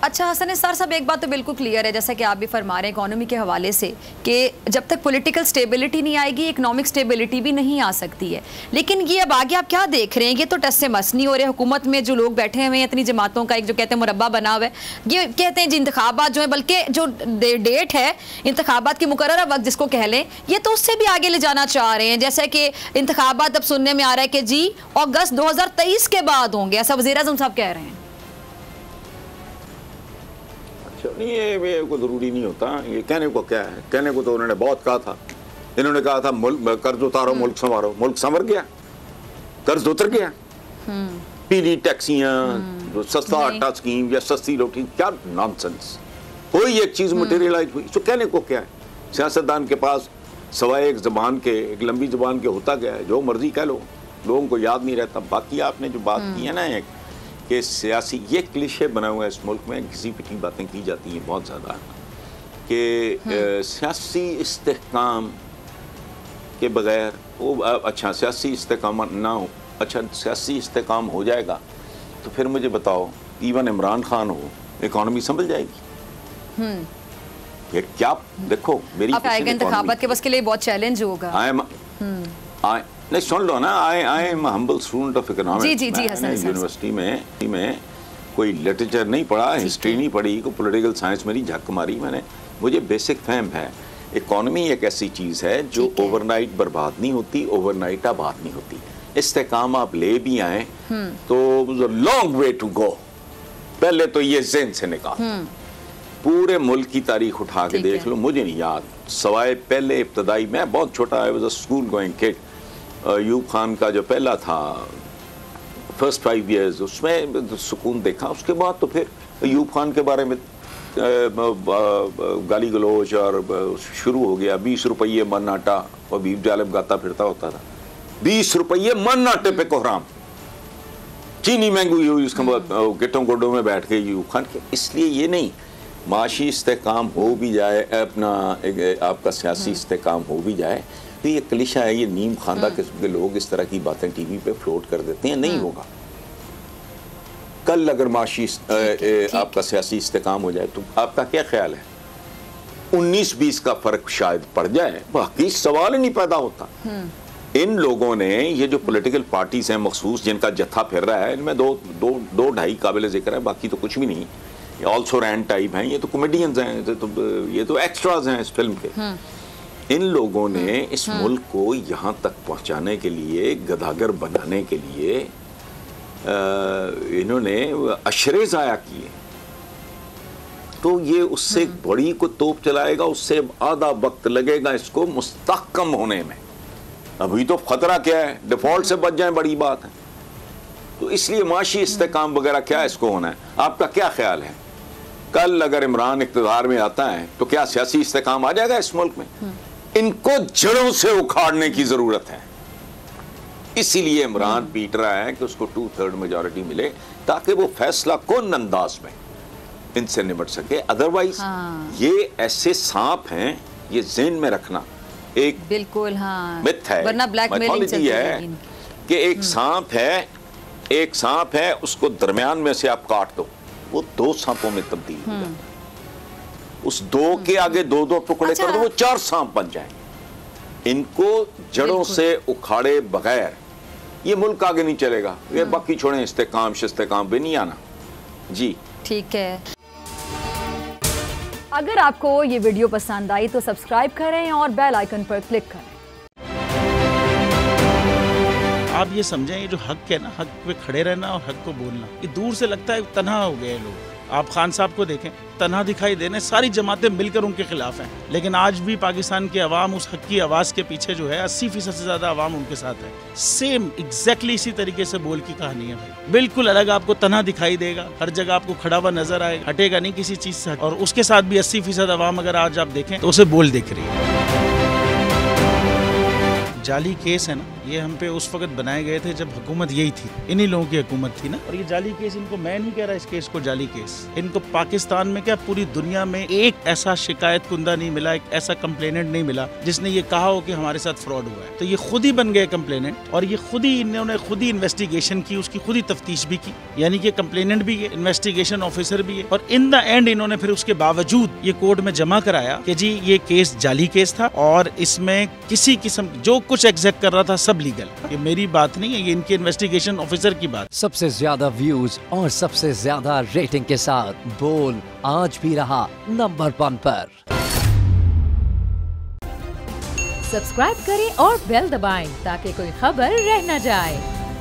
अच्छा हसन निसार साहब, एक बात तो बिल्कुल क्लियर है, जैसा कि आप भी फरमा रहे हैं इकोनॉमी के हवाले से, कि जब तक पॉलिटिकल स्टेबिलिटी नहीं आएगी इकोनॉमिक स्टेबिलिटी भी नहीं आ सकती है। लेकिन ये अब आगे आप क्या देख रहे हैं, ये तो टस से मस नहीं हो रहे। हुकूमत में जो लोग बैठे हुए हैं, इतनी जमातों का एक जो कहते हैं मुरब्बा बना हुआ है, ये कहते हैं जी इंतखाबात जो है, बल्कि जो डेट है इंतखाबात की मुकर्ररा वक्त जिसको कह लें, ये तो उससे भी आगे ले जाना चाह रहे हैं। जैसे कि इंतखाबात अब सुनने में आ रहा है कि जी अगस्त 2023 के बाद होंगे, ऐसा वज़ीर आज़म साहब कह रहे हैं। नहीं, ये कोई ज़रूरी नहीं होता। ये कहने को क्या है, कहने को तो उन्होंने बहुत कहा था। इन्होंने कहा था मुल्क कर्ज उतारो, मुल्क संवारो, मुल्क संवर गया, कर्ज उतर गया। पीली टैक्सियां, सस्ता आटा स्कीम या सस्ती रोटी, क्या नॉनसेंस। कोई एक चीज़ मटेरियलाइज हुई तो कहने को क्या है। सियासतदान के पास सवाए एक ज़बान के, एक लंबी ज़बान के होता क्या है, जो मर्जी कह लो, लोगों को याद नहीं रहता। बाकी आपने जो बात की है ना एक कि सियासी, ये क्लिशे बना हुआ है इस मुल्क में, घिसी पिटी बातें की जाती हैं बहुत ज़्यादा कि सियासी इस्तेहकाम के बग़ैर वो अच्छा सियासी इस्तेहकाम ना हो, अच्छा सियासी इस्तेहकाम हो जाएगा तो फिर मुझे बताओ, इवन इमरान खान हो, इकॉनमी संभल जाएगी? ये क्या, देखो मेरी इंतखाबात के बस के लिए बहुत चैलेंज होगा। नहीं सुन लो ना, I am humble student of economics. University में कोई लिटरेचर नहीं पढ़ा, हिस्ट्री नहीं पढ़ी, कोई पॉलिटिकल साइंस मेरी झक मारी मैंने। मुझे बेसिक फहम है इकोनॉमी एक ऐसी चीज़ है जो ओवरनाइट बर्बाद नहीं होती, ओवरनाइट आबाद नहीं होती। इस्तेकाम आप ले भी आए तो लॉन्ग वे टू गो। पहले तो ये ज़हन से निकाल, पूरे मुल्क की तारीख उठा के देख लो, मुझे नहीं याद सवाए पहले इब्तदाई, मैं बहुत छोटा, I was a school going kid, Ayub Khan का जो पहला था फर्स्ट 5 years, उसमें सुकून देखा। उसके बाद तो फिर अयूब खान के बारे में गाली गलोच और शुरू हो गया। 20 रुपये मन आटा, और बीब जालिब गाता फिरता होता था, 20 रुपये मन आटे पे कोहराम, चीनी महंगी हुई, उसके बाद गिट्टों गोडों में बैठ के अयूब खान के। इसलिए ये नहीं, माशी इस्तेकाम हो भी जाए, अपना आपका सियासी इस्तेकाम हो भी जाए, तो ये क्लिशा है, ये नीम खानदा किस्म के लोग इस तरह की बातें टीवी पे फ्लोट कर देते हैं। नहीं होगा। कल अगर माशी आपका सियासी इस्तेकाम हो जाए तो आपका क्या ख्याल है, 19-20 का फर्क शायद पड़ जाए, बाकी सवाल ही नहीं पैदा होता। इन लोगों ने, ये जो पॉलिटिकल पार्टीज हैं मखसूस जिनका जत्था फिर रहा है, इनमें दो ढाई काबिल जिक्र है, बाकी तो कुछ भी नहीं। ऑल्सो रैंड टाइप हैं, ये तो कॉमेडियंस हैं, ये तो एक्स्ट्राज हैं इस फिल्म के। इन लोगों ने इस मुल्क को यहाँ तक पहुँचाने के लिए, गदागर बनाने के लिए इन्होंने अशरे ज़ाया किए। तो ये उससे बड़ी को तोप चलाएगा, उससे आधा वक्त लगेगा इसको मुस्तहकम होने में। अभी तो खतरा क्या है, डिफॉल्ट से बच जाए बड़ी बात है। तो इसलिए माशी इस्तेकाम वगैरह क्या इसको होना है। आपका क्या ख्याल है, कल अगर इमरान इक़्तिदार में आता है तो क्या सियासी इस्तेकाम आ जाएगा इस मुल्क में? इनको जड़ों से उखाड़ने की जरूरत है। इसीलिए इमरान पीट रहा है कि उसको 2/3 मेजॉरिटी मिले, ताकि वो फैसला कौन अंदाज में इनसे निपट सके। अदरवाइज ये ऐसे सांप हैं, ये ज़हन में रखना, एक बिल्कुल मिथ है, माइथोलॉजी है कि एक सांप है, उसको दरमियान में से आप काट दो, वो 2 सांपों में तब्दील हो जाता है। उस 2 के आगे 2 टुकड़े कर दो, वो 4 सांप बन जाएंगे। इनको जड़ों से उखाड़े बगैर ये मुल्क आगे नहीं चलेगा। ये बाकी छोड़ें, इस्तेकाम शिस्तेकाम भी नहीं आना। जी ठीक है। अगर आपको ये वीडियो पसंद आई तो सब्सक्राइब करें और बेल आइकन पर क्लिक करें। आप ये समझें, ये जो हक है ना, हक पे खड़े रहना और हक को बोलना, ये दूर से लगता है तन्हा हो गए लोग। आप खान साहब को देखें, तन्हा दिखाई देने, सारी जमातें मिलकर उनके खिलाफ हैं, लेकिन आज भी पाकिस्तान की आवाम उस हक की आवाज़ के पीछे जो है 80% से ज़्यादा आवाम उनके साथ है। सेम एग्जैक्टली इसी तरीके से बोल की कहानी है भाई, बिल्कुल अलग आपको तन्हा दिखाई देगा, हर जगह आपको खड़ा हुआ नजर आएगा, हटेगा नहीं किसी चीज़ से। और उसके साथ भी 80% आवाम अगर आज आप देखें तो उसे बोल दिख रही है। जाली केस है ना, ये हम पे उस वक्त बनाए गए थे जब हुकूमत यही थी, इन्हीं लोगों की हुकूमत थी ना। और ये जाली केस, इनको मैं नहीं कह रहा इस केस को जाली केस, इनको पाकिस्तान में क्या पूरी दुनिया में एक ऐसा शिकायत कुंदा नहीं मिला, एक ऐसा कंप्लेनेंट नहीं मिला जिसने ये कहा हो कि हमारे साथ फ्रॉड हुआ है। तो ये खुद ही बन गए कंप्लेनेंट और ये खुद ही इन्होंने खुद ही इन्वेस्टिगेशन की, उसकी खुद ही तफ्तीश भी की, यानी कि कंप्लेनेंट भी है, इन्वेस्टिगेशन ऑफिसर भी है। और इन द एंड इन्होंने फिर उसके बावजूद ये कोर्ट में जमा कराया कि जी ये केस जाली केस था और इसमें किसी किस्म जो कुछ एग्जैक्ट कर रहा था सब लीगल। ये मेरी बात नहीं है, ये इनके इन्वेस्टिगेशन ऑफिसर की बात। सबसे ज्यादा व्यूज और सबसे ज्यादा रेटिंग के साथ बोल आज भी रहा नंबर 1 पर। सब्सक्राइब करें और बेल दबाएं ताकि कोई खबर रह न जाए।